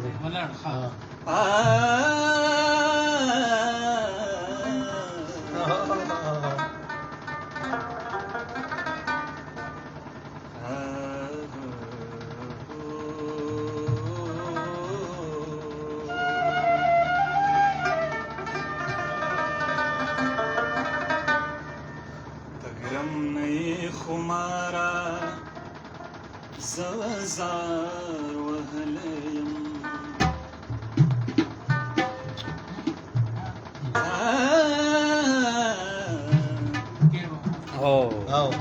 دی ولاړ ها خمارا زوزار وهليم او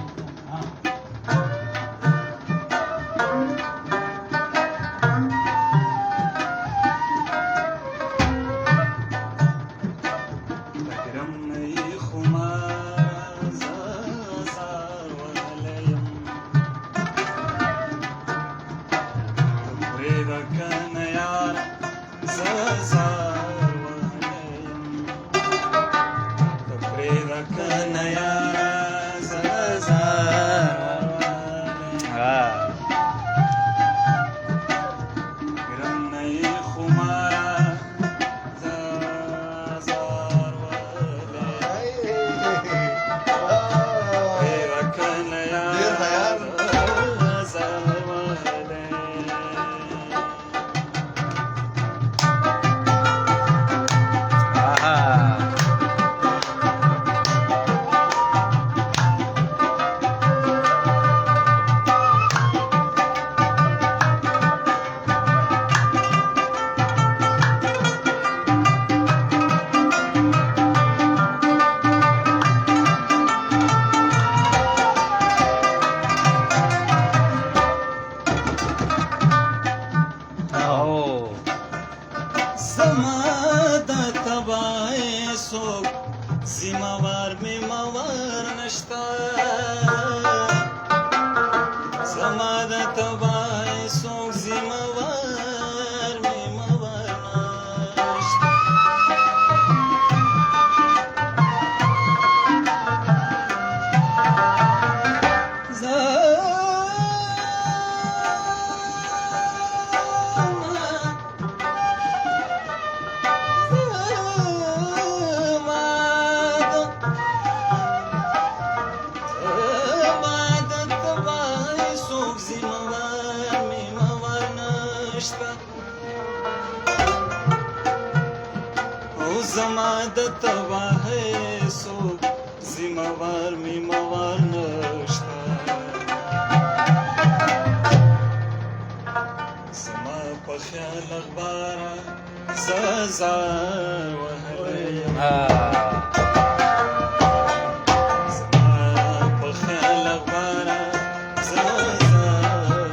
زموار می موار نشتا زما د تبای سوک زموار می موار نشتا زما د تباهی سوک زموار می موار نشتا زما په خیال اخبارا زازار وهلیم زما په خیال اخبارا زازار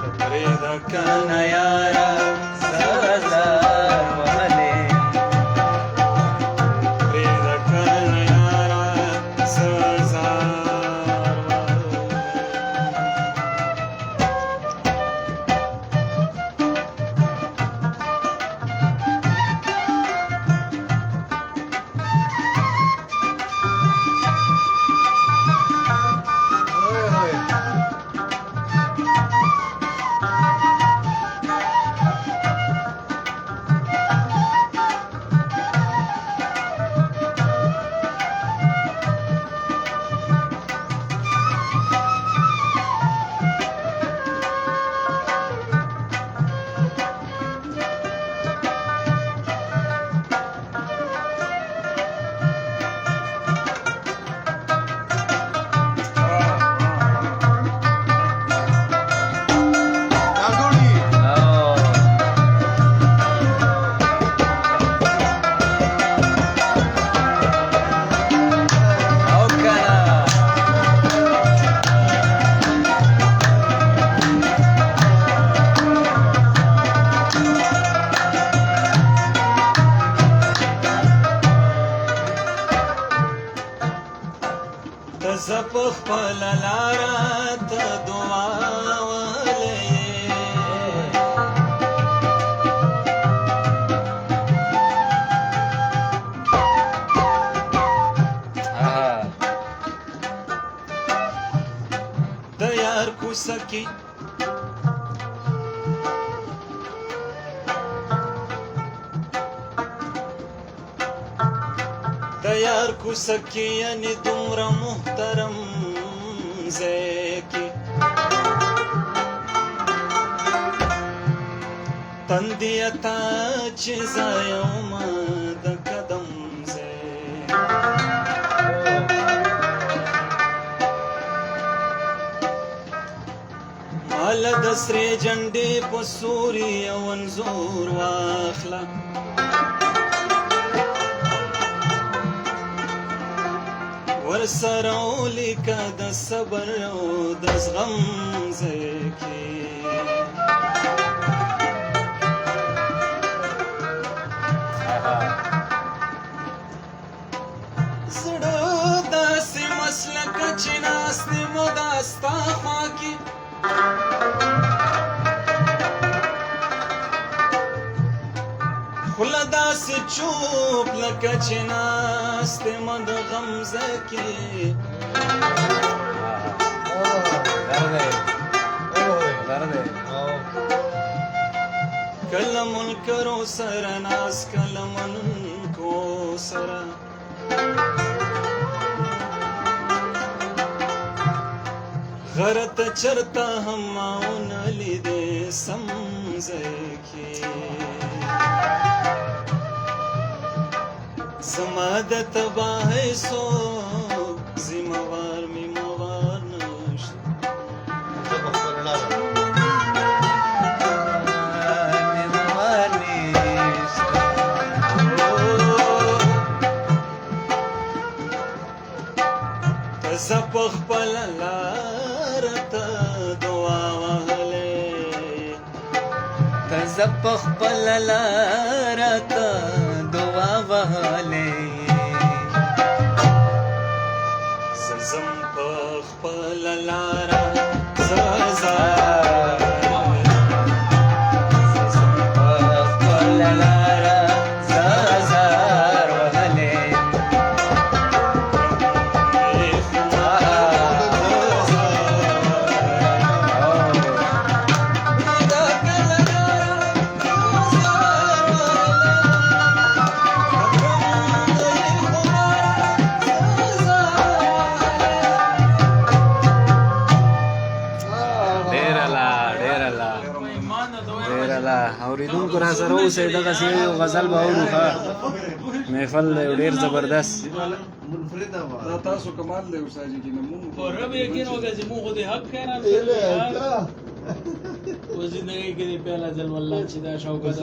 تپریدا کنه یارا زپ خپل لارا ته دعا ولې د یار کوڅه کې د یار کوڅه کې یعنې دومره محترم ځای کې تندیه تا چې ځایومه د قدم ځای ماله د سرې جنډې په سوري یو انځور واخله ورسره ولیکه د صبر او د زغم ځای کې زړه داسې مسلکه چې ناستې مو دا ستا خوا کې خوله داسې چوپ لکه چې ناستې مو د غم ځای کې کله منکرو سره ناز کله منونکو سره غرت چرته هم ونه لیدې سم ځای کې زما د تباهۍ څوک ذمهوار میموار نشته ته زه په خپله لاره ته دعا وهلې ته زه په خپله لاره ته دعا وهلې زه ځم په خپله لاره زه اوریدونکو را سره اوسئ دغسې یو غزل به اورو ښه محفل دی ډېر زبردست دا تاسو کمال دی استاد جی نه مونږ رب یقین ہوگا جی مونږ خو دې حق خیرات و زندگی کې دې پهلا ځل والله چې دا شوکت